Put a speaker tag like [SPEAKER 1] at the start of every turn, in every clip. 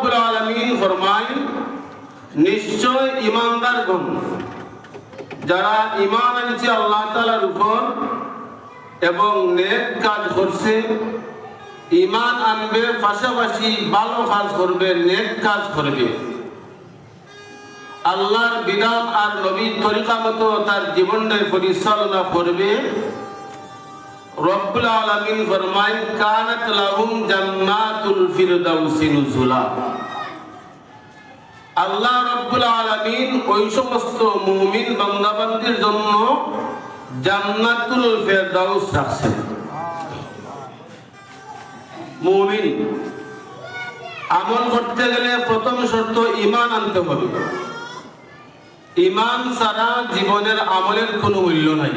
[SPEAKER 1] রব্বুল আলামিন ফরমায় নিশ্চয় ঈমানদারগণ যারা ঈমান আনছে আল্লাহ তাআলার উপর এবং নেক কাজ করছে, ঈমান আনবে পাশাপাশি ভালো কাজ করবে, নেক কাজ করবে, আল্লাহর বিধান আর নবীর তরিকা মতো তার জীবনের পরিচালনা করবে, রব্বুল আলামিন ফরমায় কানাত লাহুম জান্নাতুল ফিরদাউসি নুজুলা। আল্লাহ রব্বুল আলামিন ওই সমস্ত মুমিন বান্দাবান্দির জন্য জান্নাতুল ফিরদাউস রাখছেন। মুমিন আমল করতে গেলে প্রথম শর্ত ঈমান আনতে হবে। ঈমান ছাড়া জীবনের আমলের কোনো মূল্য নাই।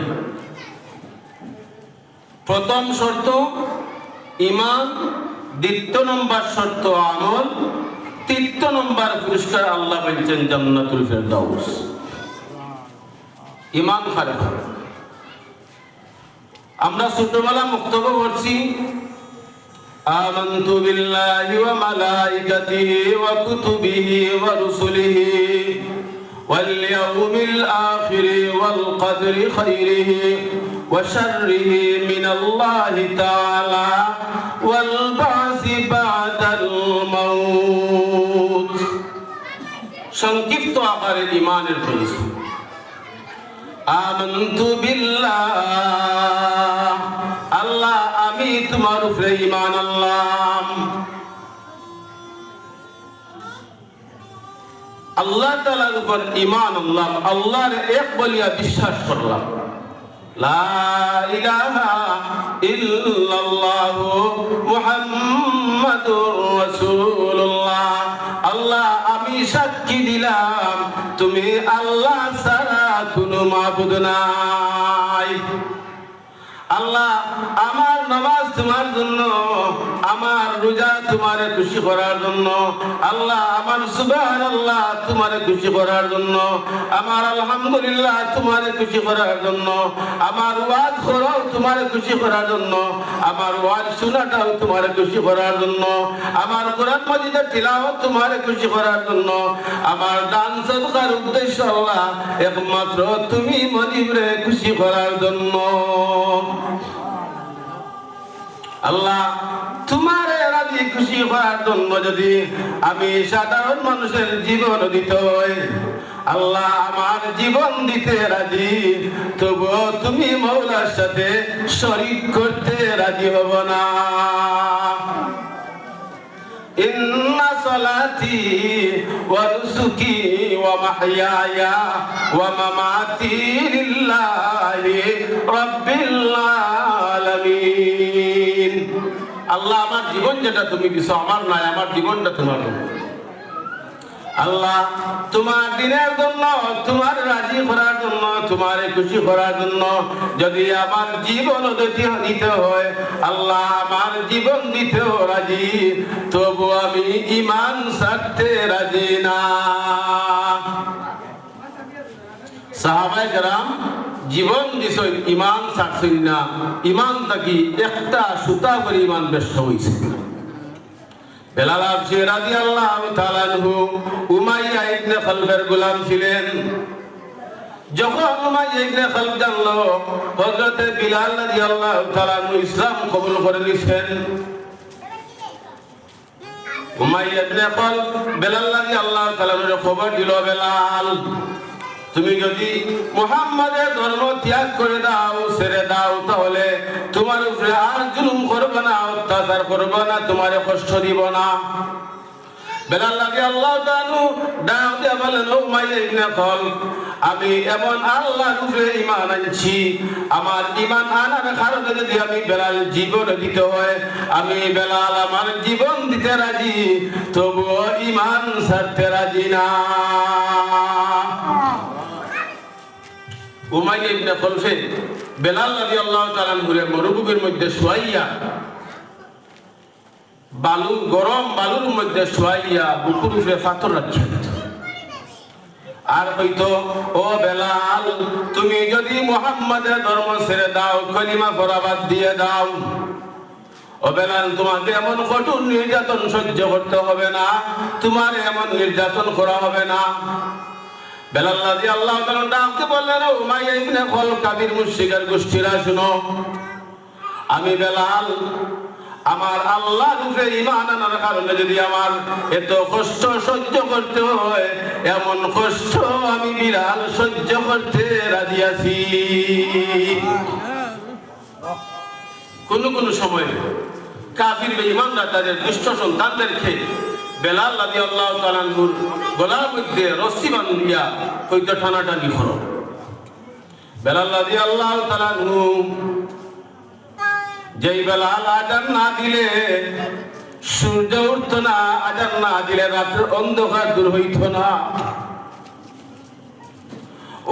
[SPEAKER 1] প্রথম শর্ত ঈমান, দ্বিতীয় নম্বর শর্ত আমল, তৃতীয় নম্বর পুরস্কার আল্লাহ বলছেন জান্নাতুল ফিরদাউস। ঈমান খারাপ। আমরা ছোটবেলা বক্তব্য করছি আমানতু বিল্লাহি ওয়া মালাইকাতিহি ওয়া কুতুবিহি ওয়া রুসুলিহি ওয়াল ইয়াউমিল আখিরি ওয়াল কদরি খাইরিহি ওয়া শাররিহি মিনাল্লাহি তাআলা ওয়াল বাসি বাদাল মাউত। সংক্ষিপ্ত আকারে ঈমানের পরিচয়। আমানতু বিল্লাহ, আল্লাহ আমি তোমার উপরে ঈমান আনলাম। আল্লাহ তাআলার উপর ঈমান আনলাম, আল্লাহর এক বলিয়া বিশ্বাস করলাম। লা ইলাহা ইল্লাল্লাহু মুহাম্মাদুর রাসূলুল্লাহ। আল্লাহ আমি সাক্ষী দিলাম তুমি আল্লাহ ছাড়া কোনো মাবুদ নাই। আল্লাহ আমার নামাজ তোমার জন্য, আমার রোজা তোমারে খুশি করার জন্য, আল্লাহ আমার সুবহানাল্লাহ তোমারে খুশি করার জন্য, আমার আলহামদুলিল্লাহ তোমারে খুশি করার জন্য, আমার ওয়াজ করাও তোমারে খুশি করার জন্য, আমার ওয়াজ শোনাটাও তোমারে খুশি করার জন্য, আমার কোরআন মাজিদের তিলাওয়াত তোমারে খুশি করার জন্য, আমার দান সদকার উদ্দেশ্য আল্লাহ একমাত্র তুমি মজিবরে খুশি করার জন্য। আল্লাহ তোমার রাজি খুশি হওয়ার জন্য যদি আমি সাধারণ মানুষের জীবন দিতে হয়, আল্লাহ আমার জীবন দিতে রাজি, তবুও তুমি মওলার সাথে শরীক করতে রাজি হব না। ইন্না সালাতি ওয়া নুসুকি ওয়া মাহইয়ায়া ওয়া মামাতি লিল্লাহি রাব্বিল আলামিন। আল্লাহ আমার জীবন যেটা তুমি দিছো আমার নয়, আমার জীবনটা তোমার। আল্লাহ তোমার দিনের জন্য, তোমার রাজি করার জন্য, তোমারে খুশি করার জন্য যদি আমার জীবন দিতে হয়, আল্লাহ আমার জীবন দিতেও রাজি, তবু আমি ঈমান ছাড়তে রাজি না। সাহাবায়ে কেরাম জীবন দিছ, ঈমান ছাড়ছেন না। ঈমান থাকি একটা সুতা করে ঈমান ব্যস্ত হইছে। বেলাল হাবশী রাদিয়াল্লাহু তাআলা আনহু উমাইয়া ইবনে খালফের গোলাম ছিলেন। যখন উমাইয়া ইবনে খালফ জানলো হযরতে বিলাল রাদিয়াল্লাহু তাআলা আনহু ইসলাম কবুল করে নিয়েছেন, উমাইয়া ইবনে খালফ বেলাল রাদিয়াল্লাহু তাআলা আনহুর খবর দিল, বেলাল তুমি যদি মুহাম্মাদের ধর্ম ত্যাগ করে দাও, ছেড়ে দাও, তাহলে তোমার উপরে আর জুলুম করবে না, অত্যাচার করবে না, তোমারে কষ্ট দিব না। বেলাল রাদিয়াল্লাহু তাআলা ডাক দিয়ে বলেন, উমাইয়া ইবনে খালফ আমি এমন আল্লাহর উপরে ঈমান আনছি, আমার ঈমান আনার কারণে যদি আমি বেলাল জীবন দিতে হয়, আমি বেলাল আমার জীবন দিতে রাজি, তবুও ঈমান ছাড়তে রাজি না। উমাইয়া ইবনে খালফে বেলাল রাদিয়াল্লাহু তাআলা আনহুর মরুভূমির মধ্যে শুয়াইয়া, বালু গরম বালুর মধ্যে শুয়াইয়া বুকুর উপরে পাথর রাখছেন আর হয়তো, ও বেলাল তুমি যদি মুহাম্মাদের ধর্ম ছেড়ে দাও, কলিমা পড়া বাদ দিয়ে দাও, ও বেলাল, তোমাকে এমন কঠোর নির্যাতন সহ্য করতে হবে না, তোমার এমন নির্যাতন করা হবে না। বেলাল রাদিয়াল্লাহু তাআলা ডাকতে বললেন, ও উমাইয়া ইবনে খালদ, কাফির মুশরিকের গোষ্ঠীরা শুনো, আমি বেলাল আমার আল্লাহর উপরে ঈমান আনার কারণে যদি আমার এত কষ্ট সহ্য করতে হয়, এমন কষ্ট আমি বিড়াল সহ্য করতে রাজি আছি। কোন কোন সময় কাফির বেঈমানরা তাদের দুষ্ট সন্তানদেরকে বেলাল রাদিয়াল্লাহু তাআলা আনহুর গলার মধ্যে রশি বাঁধিয়া কইতে টানাটানি করো। বেলাল রাদিয়াল্লাহু তাআলা আনহু যেই বেলাল আজান না দিলে সূর্য উঠত না, আজান না দিলে রাতের অন্ধকার দূর হইত না।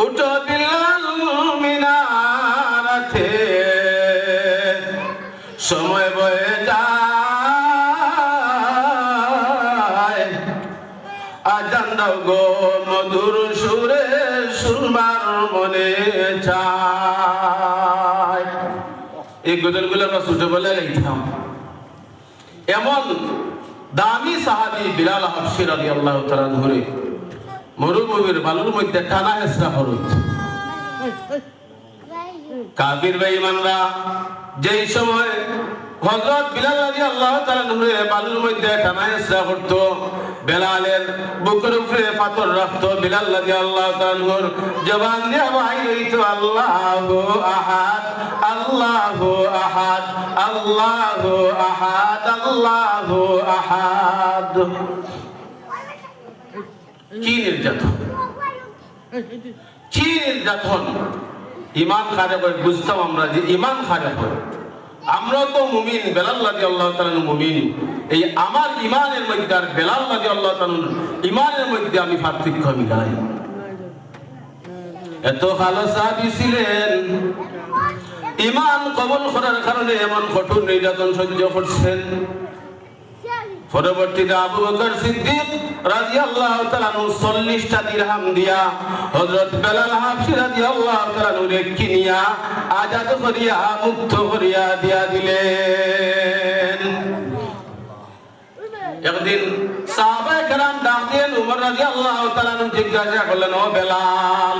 [SPEAKER 1] উঠো বিলাল মিনারাতে, সময় বয়ে যায়, আজান দাও গো মধুর সুরে, সুরমার মনে চায়। এই গজলগুলো আমরা ছোটবেলায় লিখতাম। এমন দামি সাহাবী বিলাল হাবশী রাদিয়াল্লাহু তাআলা ধরে মরুভূমির বালুর মধ্যে টানা হেঁচড়া করত। কাফির বেঈমানরা যেই সময় হযরত বিলাল রাদিয়াল্লাহু তাআলা ধরে বালুর মধ্যে টানা হেঁচড়া করত, বেলালের বুকের উপরে পাথর রাখত, বিলাল রাদিয়াল্লাহু তাআলার জবান দিয়ে বাইর হইত আল্লাহু আহাদ, আল্লাহু আহাদ, আল্লাহু আহাদ, আল্লাহু আহাদ। কি নির্যাতন, কি নির্যাতন! ঈমান খারাপ হয়, বুঝতাম আমরা যে ঈমান খারাপ হয়। আমরা তো মুমিন, বেলাল রাদিয়াল্লাহু তাআলা মুমিন। এই আমার ঈমানের মধ্যে আর বেলাল রাদিয়াল্লাহু তাআলা ঈমানের মধ্যে আমি পার্থক্য মিলাই। এত ভালো সাহাবী ছিলেন, ঈমান কবুল করার কারণে এমন কঠোর নির্যাতন সহ্য করছেন। পরবর্তীতে আবু বকর সিদ্দিক রাদিয়াল্লাহু তাআলা 40টা দিরহাম দিয়া হযরত বেলাল হাবশী রাদিয়াল্লাহু তাআলা নুরে কিনিয়া আজাদ করিয়া মুক্ত করিয়া দিয়া দিলেন। একদিন সাহাবায়ে কেরাম ডাক দিয়ে উমর রাদিয়াল্লাহু তাআলা জিজ্ঞাসা করলেন, ও বেলাল,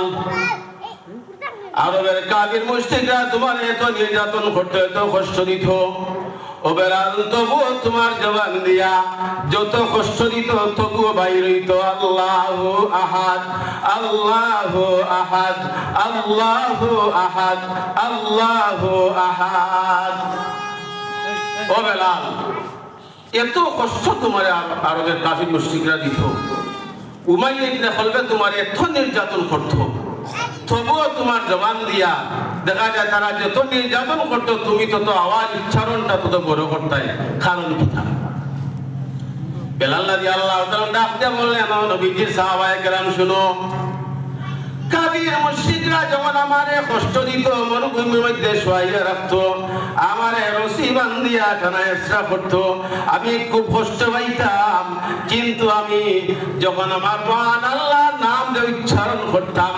[SPEAKER 1] আরবের কাফির মুশরিকরা তোমার এত নির্যাতন করত, এত কষ্ট দিত, ও বেলাল তবুও তোমার জবান দিয়া যত কষ্ট দিত তবুও বাইর হইত আল্লাহু আহাদ, আল্লাহু আহাদ, আল্লাহু আহাদ, আল্লাহু আহাদ। ও বেলাল, এত কষ্ট তোমার আরবের কাফির মুশরিকরা দিত, উমাইয়া ইবনে খালদ তোমার এত নির্যাতন করত, তবুও তোমার জবান দিয়া দেখা যায় তারা যত নির্যাতন করতো তুমি তত আওয়াজ উচ্চারণটা তত বড় করতে। কারণ কি? বেলাল রাদিয়াল্লাহু তাআলা ডাকতে বললেন, আমার নবীজির সাহাবায়ে কেরাম শুনো, কাফির মুশরিকরা যখন আমারে কষ্ট দিত, মরুভূমির মধ্যে শোয়াইয়া রাখতো, আমারে রশি বান্ধিয়া টানা হেঁচড়া করতো, আমি খুব কষ্ট পাইতাম। কিন্তু আমি যখন আমার মহান আল্লাহর নাম উচ্চারণ করতাম,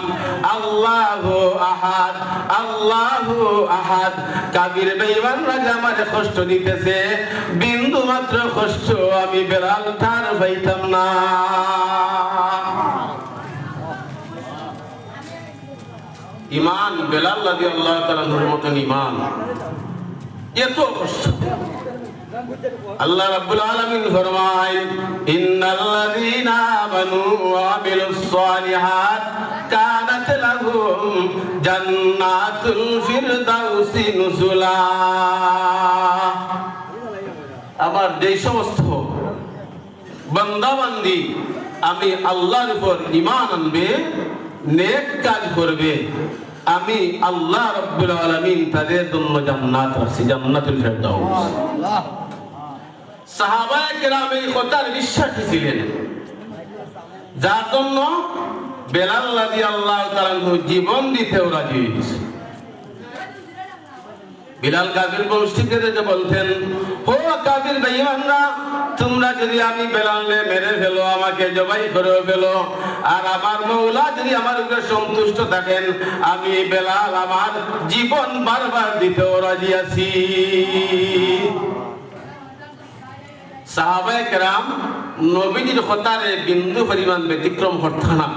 [SPEAKER 1] আল্লাহু আহাদ, আল্লাহু আহাদ, কাফির বেঈমানরা যে আমারে কষ্ট দিতেছে, বিন্দু মাত্র কষ্ট আমি বেলাল তার পাইতাম না। ঈমান বেলাল রাদিয়াল্লাহু তাআলার মতন ঈমান, এত কষ্ট। আল্লাহ রাব্বুল আলামিন ফরমায়, ইন্নাল্লাযীনা আমানু ওয়া আমিলুস সালিহাত কানাত লাহুম জান্নাতুল ফিরদাউসি নুজুলা। আবার যেই সমস্ত বান্দা বান্দি আমি আল্লাহর উপর ঈমান আনবে, নেক কাজ করবে, আমি আল্লাহ রাব্বুল আলামিন তাদের জন্য জান্নাত রাখছি, জান্নাতুল ফিরদাউস। সাহাবায়ে কেরাম এই কথার বিশ্বাসী ছিলেন, যার জন্য বেলাল রাদিয়াল্লাহু তাআলা জীবন দিতেও রাজি হয়েছে। বিলাল কাফির মুশরিকদের বলতেন, ও কাফির বেঈমানরা, তোমরা যদি আমি বেলালকে মেরে ফেলো, আমাকে জবাই করে ফেলো, আর আমার মওলা যদি আমার উপরে সন্তুষ্ট থাকেন, আমি বেলাল আমার জীবন বারবার দিতেও রাজি আছি। সাহাবায়ে কেরাম নবীজির কথারে বিন্দু পরিমাণ ব্যতিক্রম করতেন না।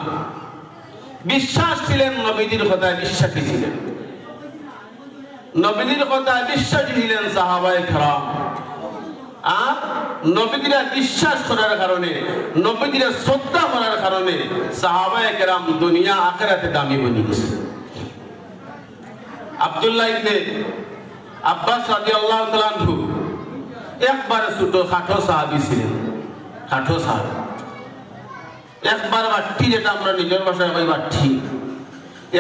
[SPEAKER 1] বিশ্বাস ছিলেন নবীজির কথায়, বিশ্বাসী ছিলেন নবীজির কথায়, বিশ্বাসী ছিলেন সাহাবায়ে কেরাম। আর নবীজিরা বিশ্বাস করার কারণে, নবীজিরা শ্রদ্ধা করার কারণে সাহাবায়ে কেরাম দুনিয়া আখিরাতে দামি বনে গেছে। আব্দুল্লাহ ইবনে আব্বাস রাদিয়াল্লাহু তাআলা আনহু একবারে ছোট খাটো সাহাবী ছিলেন, খাটো সাহাবী, একবার বাট্টি, যেটা আমরা নিজের ভাষায় কই বাট্টি।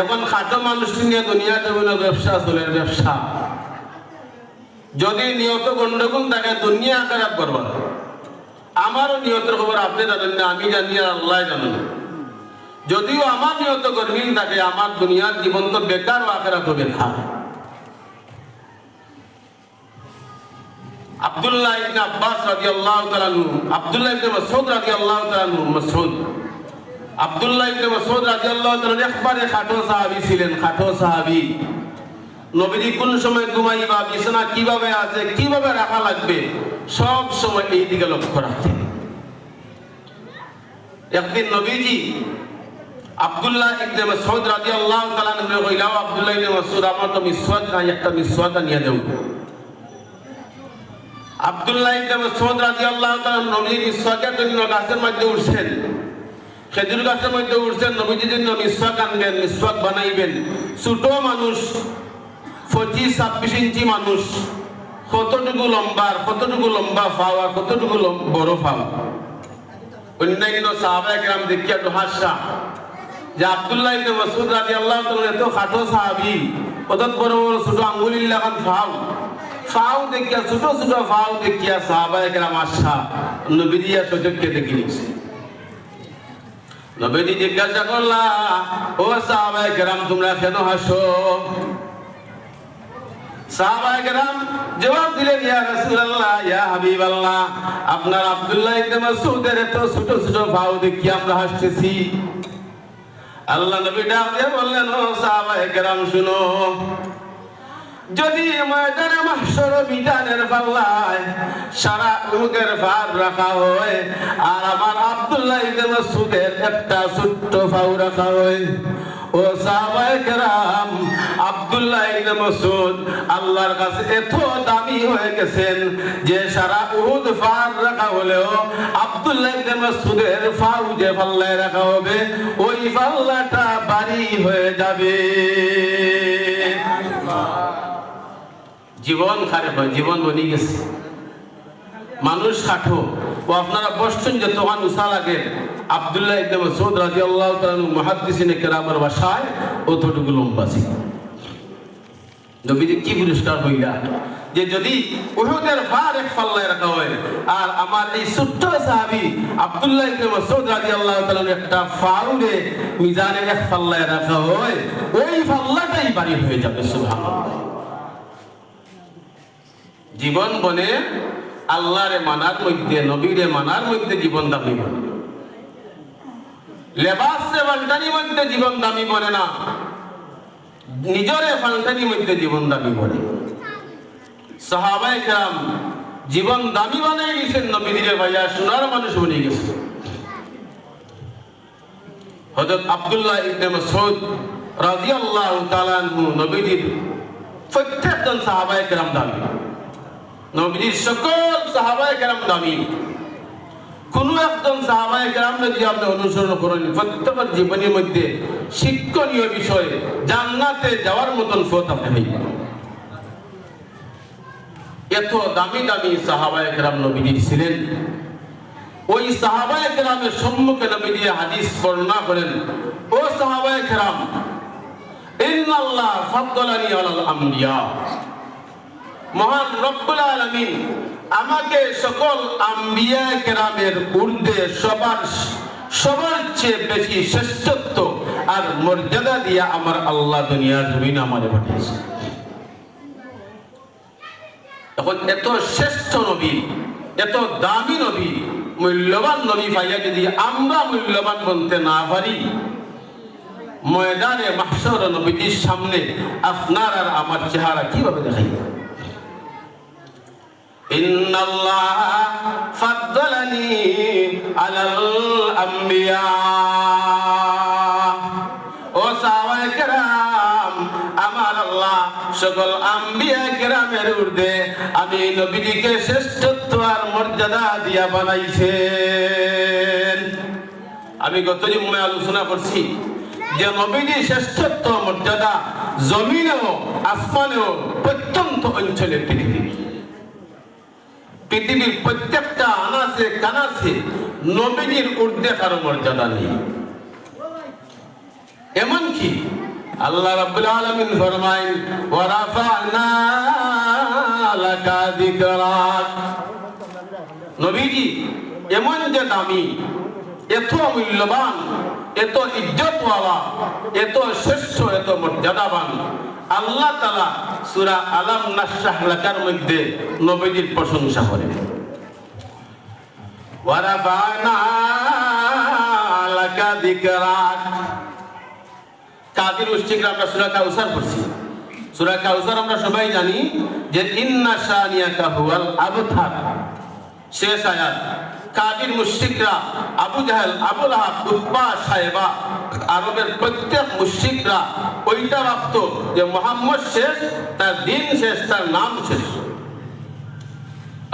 [SPEAKER 1] এখন খাটো মানুষ নিয়ে দুনিয়া জমিনে ব্যবসা চলে, ব্যবসা যদি নিয়ত গন্ডগোল থাকে দুনিয়া আখিরাত বরবাদ। আমারও নিয়তের খবর আপনি জানেন না, আমি জানি আর আল্লাহ জানেন। যদিও আমার নিয়ত গরমিল থাকে, আমার দুনিয়ার জীবন তো বেকার ও আখিরাত তো বেকার। আব্দুল্লাহ ইবনে আব্বাস রাদিয়াল্লাহু তাআলা আনহু, আব্দুল্লাহ ইবনে মাসউদ রাদিয়াল্লাহু তাআলা আনহু, মাসউদ আব্দুল্লাহ ইবনে মাসউদ রাদিয়াল্লাহু তাআলা একবারে খাটো সাহাবী ছিলেন, খাটো সাহাবী। নবীজি কোন সময় ঘুমাইবা, বিছানা কিভাবে আছে, কিভাবে রাখা লাগবে, সব সময় এই দিকে লক্ষ্য রাখতেন। একদিন নবীজি আব্দুল্লাহ ইবনে মাসউদ রাদিয়াল্লাহু তাআলা আনহু কইলাও, আব্দুল্লাহ ইবনে মাসউদ, আমার তো মিসওয়াক নাই, একটা মিসওয়াক নিয়ে দাও। আব্দুল্লাহ ইবনে মাসউদ রাদিয়াল্লাহু তাআলা নবীর মিসওয়াকের জন্য গাছের মধ্যে উঠছেন, খেজুর গাছের মধ্যে উঠছেন, নবীজির জন্য মিসওয়াক আনবেন, মিসওয়াক বানাইবেন। ছোট মানুষ, 25-26 ইঞ্চি মানুষ, কতটুকু লম্বা, কতটুকু লম্বা ফাও আর কতটুকু বড় ফাও। অন্যান্য সাহাবায়ে কেরাম দেখিয়া তো হাসা যে আব্দুল্লাহ ইবনে মাসউদ রাদিয়াল্লাহু তাআলা এত খাটো সাহাবী, কত বড় বড় ছোট আঙ্গুলির লাগান ফাও, ফাও দেখিয়া, ছোট ছোট ফাও দেখিয়া সাহাবায়ে কেরাম আশা নবীজি সচক্ষে দেখি নিছে। নবীজি জিজ্ঞাসা করলা, ও সাহাবায়ে কেরাম তোমরা কেন হাসো? সাহাবায়ে কেরাম জবাব দিলেন, ইয়া রাসূলুল্লাহ, ইয়া হাবিবাল্লাহ, আপনার আব্দুল্লাহ ইবনে মাসউদের এত ছোট ছোট ফাও দেখিয়া আমরা হাসতেছি। আল্লাহ নবী ডাক দিয়ে বললেন, ও সাহাবায়ে কেরাম শুনো, যদি ময়দানে মাহশর মিজানের পাল্লায় সারা উহুদের ভার রাখা হয় আর আমার আব্দুল্লাহ ইবনে মাসউদের একটা ছোট্ট ফাও রাখা হয়, ও সাহাবায়ে কেরাম, আব্দুল্লাহ ইবনে মাসউদ আল্লাহর কাছে এত দামি হয়ে গেছেন যে সারা উহুদ ভার রাখা হলেও আব্দুল্লাহ ইবনে মাসউদের ফাও যে পাল্লায় রাখা হবে ওই পাল্লাটা ভারী হয়ে যাবে। জীবন খারাপ হয়, জীবন বনি গেছে, মানুষ খাটো। ও আপনারা বসছেন যে তখন উষা লাগে আব্দুল্লাহ ইবনে মাসউদ রাদিয়াল্লাহু তাআলা মুহাদ্দিসিনে কেরামের ভাষায় অতটুকু লম্বা ছিল। নবীজি কি পুরস্কার হইলা যে যদি উহুদের ভার এক পাল্লায় রাখা হয় আর আমার এই ছোট্ট সাহাবী আব্দুল্লাহ ইবনে মাসউদ রাদিয়াল্লাহু তাআলা একটা ফাউরে মিজানের এক পাল্লায় রাখা হয়, ওই পাল্লাটাই ভারী হয়ে যাবে। সুবহানাল্লাহ। জীবন বনে আল্লাহরে মানার মধ্যে, নবীরে মানার মধ্যে জীবন দামি বনে। লেবাসে ফাল্টানির মধ্যে জীবন দামি বনে না, নিজরে ফাল্টানির মধ্যে জীবন দামি বনে। সাহাবায়ে কেরাম জীবন দামি বানাই গেছেন, নবীরে ভাইয়া সোনার মানুষ বনে গেছে। হযরত আব্দুল্লাহ ইবনে মাসউদ রাদিয়াল্লাহু তাআলা আনহু নবীজির প্রত্যেকজন সাহাবায়ে কেরাম দামি, নবীজির সকল সাহাবায়ে কেরাম দামি। কোন একজন সাহাবায়ে কেরাম যদি আপনি অনুসরণ করেন, প্রত্যেকের জীবনের মধ্যে শিক্ষণীয় বিষয়, জান্নাতে যাওয়ার মতন পথ আপনি পাইবেন। এত দামি দামি সাহাবায়ে কেরাম নবীজির ছিলেন। ওই সাহাবায়ে কেরামের সম্মুখে নবীজি হাদিস বর্ণনা করেন, ও সাহাবায়ে কেরাম, ইন্নাল্লাহ ফাদ্দালানি আলাল আমবিয়া, মহান রব্বুল আলামিন আমাকে সকল আম্বিয়া কেরামের ঊর্ধ্বে সবার চেয়ে বেশি শ্রেষ্ঠত্ব আর মর্যাদা দিয়া আমার আল্লাহ দুনিয়ার জমিনে আমারে পাঠিয়েছে। এখন এত শ্রেষ্ঠ নবী, এত দামি নবী, মূল্যবান নবী পাইয়া যদি আমরা মূল্যবান বলতে না পারি, ময়দানে মাহশর নবীজির সামনে আপনার আর আমার চেহারা কিভাবে দেখাইবে? ইন্নাল্লাহ ফাদ্দালানি আলাল আম্বিয়া। ও সাহাবায়ে কেরাম, আমার আল্লাহ সকল আম্বিয়া কেরামের ঊর্ধ্বে আমি নবীকে শ্রেষ্ঠত্ব আর মর্যাদা দিয়া বানাইছেন। আমি গত জুম্মে আলোচনা করছি যে নবীর শ্রেষ্ঠত্ব মর্যাদা জমিনেও আসমানেও প্রত্যন্ত অঞ্চলে পৃথিবীর প্রত্যেকটা আনাচে কানাচে নবীর ঊর্ধ্বে কারো মর্যাদা নেই। এমনকি আল্লাহ রাব্বুল আলামিন ফরমায় ওয়া রাফা'না লাকা যিকরাক। নবীজি এমন যে দামি, এত মূল্যবান, এত ইজ্জতওয়ালা, এত শ্রেষ্ঠ, এত মর্যাদাবান, আল্লাহ তাআলা সূরা আলাম নাশরাহ লাকার মধ্যে নবীজির প্রশংসা করেন। ওয়া রাফা'না লাকা যিকরাক। কাফির মুশরিকরা আমরা সূরা কাউসার পড়ছি। সূরা কাউসার আমরা সবাই জানি যে ইন্না শানিয়াকা হুয়াল আবতার, শেষ আয়াত। কাফির মুশরিকরা আবু জাহেল, আবু লাহাব, উতবা, সাইবা, আরবের প্রত্যেক মুশরিকরা ওইটা ভাবত যে মুহাম্মদ শেষ, তার দিন শেষ, তার নাম শেষ।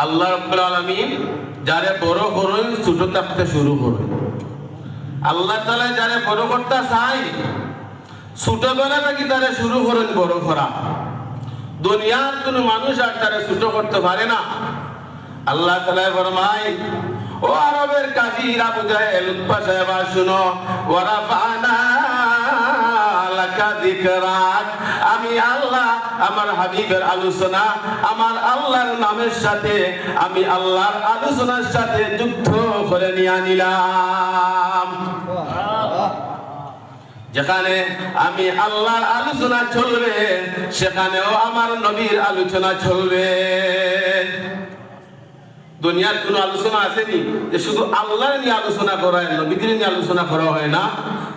[SPEAKER 1] আল্লাহ রাব্বুল আলামিন যারে বড় করেন ছোট থাকতে শুরু করেন। আল্লাহ তাআলা যারে বড় করতে চায় ছোটবেলা নাকি তারা শুরু করেন বড় করা। দুনিয়ার কোন মানুষ আর তারা ছোট করতে পারে না। আল্লাহ তাআলা ফরমায়, ও আরবের কাফির আবু জাহেল, উতবা, সাইবা, শুনো, ওয়া রাফা'না লাকা যিকরাক। আমি আল্লাহ আমার হাবিবের আলোচনা আমার আল্লাহর নামের সাথে, আমি আল্লাহর আলোচনার সাথে যুক্ত করে নিয়ে আনিলাম। যেখানে আমি আল্লাহর আলোচনা চলবে সেখানেও আমার নবীর আলোচনা চলবে। দুনিয়ার কোন আলোচনা আসেনি যে শুধু আল্লাহর নিয়ে আলোচনা করা হয়, নবীদের নিয়ে আলোচনা করা হয় না।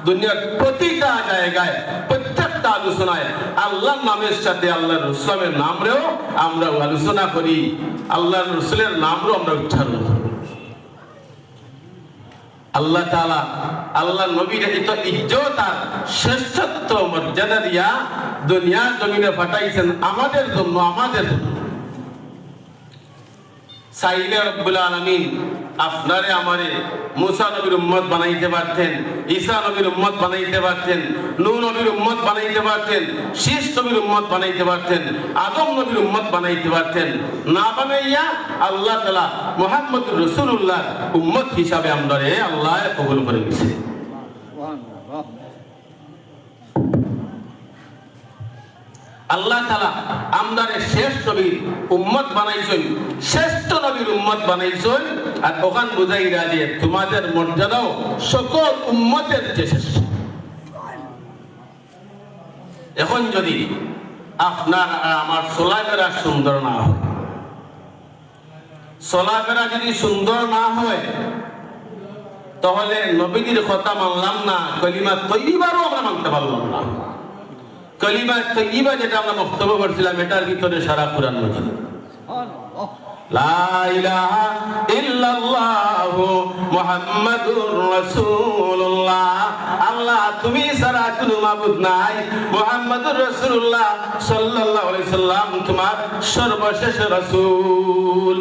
[SPEAKER 1] দুনিয়ার প্রতিটা জায়গায় প্রত্যেকটা আলোচনায় আল্লাহর নামের সাথে আল্লাহর রাসূলের নামরেও আমরা আলোচনা করি, আল্লাহর রাসূলের নামরেও আমরা উচ্চারণ করি। আল্লাহ তাআলা আল্লাহ নবীর এত ইজ্জত আর শ্রেষ্ঠত্ব মর্যাদা দিয়া দুনিয়ার জমিনে পাঠাইছেন আমাদের জন্য, আমাদের জন্য। চাইলে রব্বুল আলামিন আপনারে আমারে মুসা নবীর উম্মত বানাইতে পারতেন, ঈসা নবীর উম্মত বানাইতে পারতেন, নূহ নবীর উম্মত বানাইতে পারতেন, শীষ নবীর উম্মত বানাইতে পারতেন, আদম নবীর উম্মত বানাইতে পারতেন। না বানাইয়া আল্লাহ তাআলা মুহাম্মদুর রাসূলুল্লাহ উম্মত হিসাবে আমরারে আল্লাহ কবুল করে নিয়েছে। আল্লাহ তাআলা আমরারে শেষ নবীর উম্মত বানাইছেন, শ্রেষ্ঠ নবীর উম্মত বানাইছেন। আর ওখান বুঝাইরা যে তোমাদের মর্যাদাও সকল উম্মতের চেয়ে শ্রেষ্ঠ। এখন যদি আপনার আমার চলাফেরা সুন্দর না হয়, চলাফেরা যদি সুন্দর না হয়, তাহলে নবীজির কথা মানলাম না, কলিমা তৈয়বারও আমরা মানতে পারলাম না। কলিমা তৈয়বা যেটা আমরা বক্তব্য করছিলাম, এটার ভিতরে সারা কুরআন মজিদ লা ইলাহা ইল্লাল্লাহু মুহাম্মাদুর রাসূলুল্লাহ, আল্লাহ তুমি ছাড়া কোনো মাবুদ নাই, মুহাম্মাদুর রাসূলুল্লাহ সাল্লাল্লাহু আলাইহি সাল্লাম তোমার সর্বশেষ রাসূল।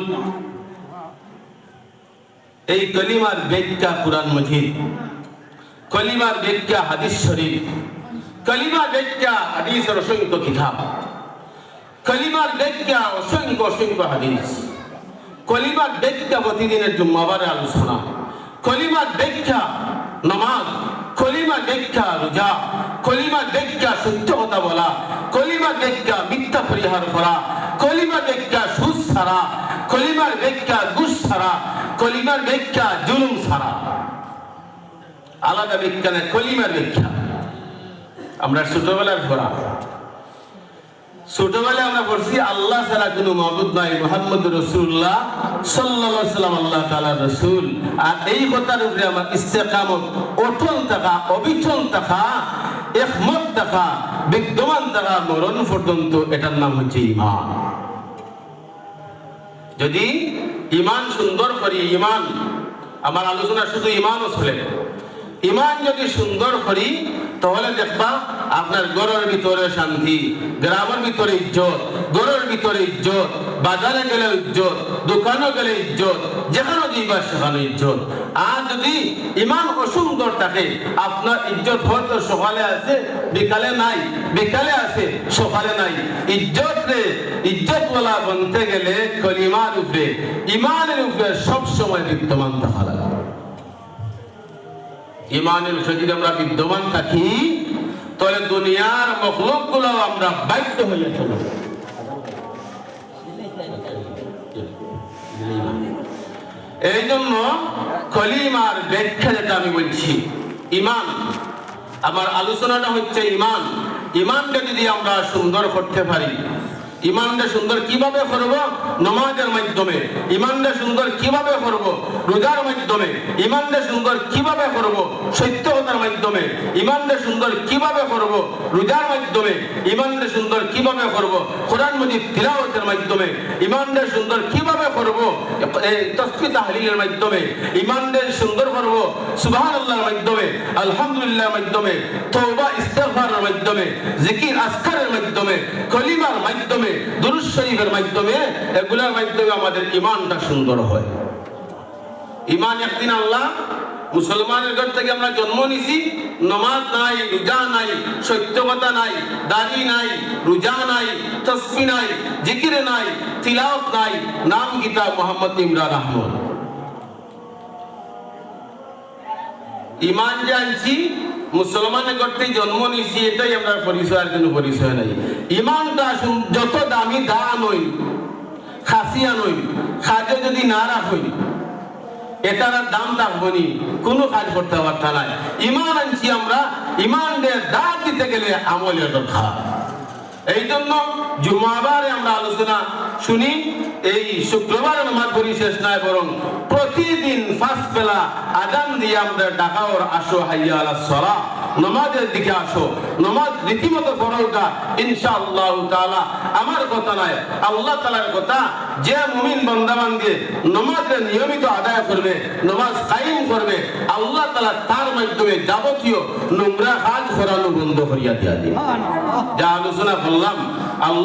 [SPEAKER 1] এই কলিমার ব্যাখ্যা কুরআন মজিদ, কলিমার ব্যাখ্যা হাদিস শরীফ, কলিমার ব্যাখ্যা হাদিসের অসংখ্য কিতাব, কলিমার ব্যাখ্যা অসংখ্য অসংখ্য হাদিস, কলিমার ব্যাখ্যা প্রতিদিনের জুম্মাবারে আলোচনা, কলিমার ব্যাখ্যা নামাজ, কলিমার ব্যাখ্যা রোজা, কলিমার ব্যাখ্যা সত্য কথা বলা, কলিমার ব্যাখ্যা মিথ্যা পরিহার করা, কলিমার ব্যাখ্যা সুদ ছাড়া, কলিমার ব্যাখ্যা ঘুষ ছাড়া, কলিমার ব্যাখ্যা জুলুম ছাড়া। আলাদা ব্যাখ্যা না, কলিমার ব্যাখ্যা। আমরা ছোটবেলার পড়া, ছোটবেলায় আমরা পড়ছি আল্লাহ ছাড়া কোনো মাবুদ নাই, মুহাম্মদুর রাসূলুল্লাহ সাল্লাল্লাহু আলাইহি ওয়াসাল্লাম আল্লাহ তাআলার রাসূল। আর এই কথার উপরে আমার ইস্তেকামত, অটল থাকা, অবিচল থাকা, একমত থাকা, বিদ্যমান থাকা মরণ পর্যন্ত, এটার নাম হচ্ছে ঈমান। যদি ইমান সুন্দর করি, ইমান আমার আলোচনা শুধু ইমানও চলে, ইমান যদি সুন্দর করি তাহলে দেখবা আপনার ঘরের ভিতরে শান্তি, গ্রামের ভিতরে ইজ্জত, ঘরের ভিতরে ইজ্জত, বাজারে গেলে ইজ্জত, দোকানে গেলে ইজ্জত, যেখানে যাইবা সেখানে ইজ্জত। আর যদি ইমান অসুন্দর থাকে আপনার ইজ্জত হয়তো সকালে আছে বিকালে নাই, বিকালে আছে সকালে নাই। ইজ্জত রে ইজ্জতওয়ালা বনতে গেলে কলিমার উপরে, ইমানের উপরে সব সময় বিদ্যমান থাকা লাগে। ইমানের উপরে যদি আমরা বিদ্যমান থাকি তাহলে দুনিয়ার মখলুক গুলো আমরা বাধ্য হয়ে চলব। এই জন্য কলিমার ব্যাখ্যা যেটা আমি বলছি, ইমান, আমার আলোচনাটা হচ্ছে ইমান। ইমানটা যদি আমরা সুন্দর করতে পারি, ইমানটা সুন্দর কিভাবে করব? নামাজের মাধ্যমে। ইমানটা সুন্দর কিভাবে করব? রোজার মাধ্যমে। ইমানটা সুন্দর কিভাবে করব? সত্যতার মাধ্যমে। ইমানটা সুন্দর কিভাবে করব? রোজার মাধ্যমে। ইমানটা সুন্দর কিভাবে করব? কোরআন মাজিদ তিলাওয়াতের মাধ্যমে। ইমানটা সুন্দর কিভাবে করব? তাসবিহ তাহলিলের মাধ্যমে। ইমানটা সুন্দর করব সুবহানাল্লাহর মাধ্যমে, আলহামদুলিল্লাহর মাধ্যমে, তওবা ইস্তিগফারের মাধ্যমে, জিকির আজকারের মাধ্যমে, কলিমার মাধ্যমে, দুরূদ শরীফের মাধ্যমে। এগুলোর মাধ্যমে আমাদের ঈমানটা সুন্দর হয়। ঈমান একদিন আল্লাহ, মুসলমানের ঘর থেকে আমরা জন্ম নিছি, নামাজ নাই, রোজা নাই, সত্যকতা নাই, দাড়ি নাই, রোজা নাই, তাসবিহ নাই, জিকির নাই, তিলাওয়াত নাই, নাম গীতা মোহাম্মদ ইমরান আহমদ। ঈমান যে আনছি, মুসলমানের ঘর থেকে জন্ম নিছি, এটাই আমরা পরিচয়, আর কোনো পরিচয় নাই। ঈমানটা যত দামি দান হই, খাসিয়া নই, খাজে যদি না রাখই এটার দাম থাকবনি, কোনো কাজ করতে পারতা নাই। ঈমান আনছি আমরা, ঈমান দিয়ে দাঁত দিতে গেলে আমলের দরকার। এই জন্য জুমাবারে আমরা আলোচনা শুনি, এই শুক্রবারে নামাজ পড়ি শেষ নাই, বরং প্রতিদিন ফার্স্ট বেলা আজান দিয়ে আমরা ডাকা ওর আসো হাইয়া আলাস সালাহ, নামাজের দিকে আসো, নামাজ রীতিমতো পড়া ওঠা ইনশাআল্লাহ তাআলা। আমার কথা নয়, আল্লাহ তাআলার কথা। যে মুমিন বান্দাবান্দি নামাজের নিয়মিত আদায় করবে, নামাজ কায়েম করবে, আল্লাহ তাআলা তার মাধ্যমে যাবতীয় নোংরা কাজ করানো বন্ধ করিয়া দিয়া দিবে। যা আলোচনা করলাম, আল্লাহ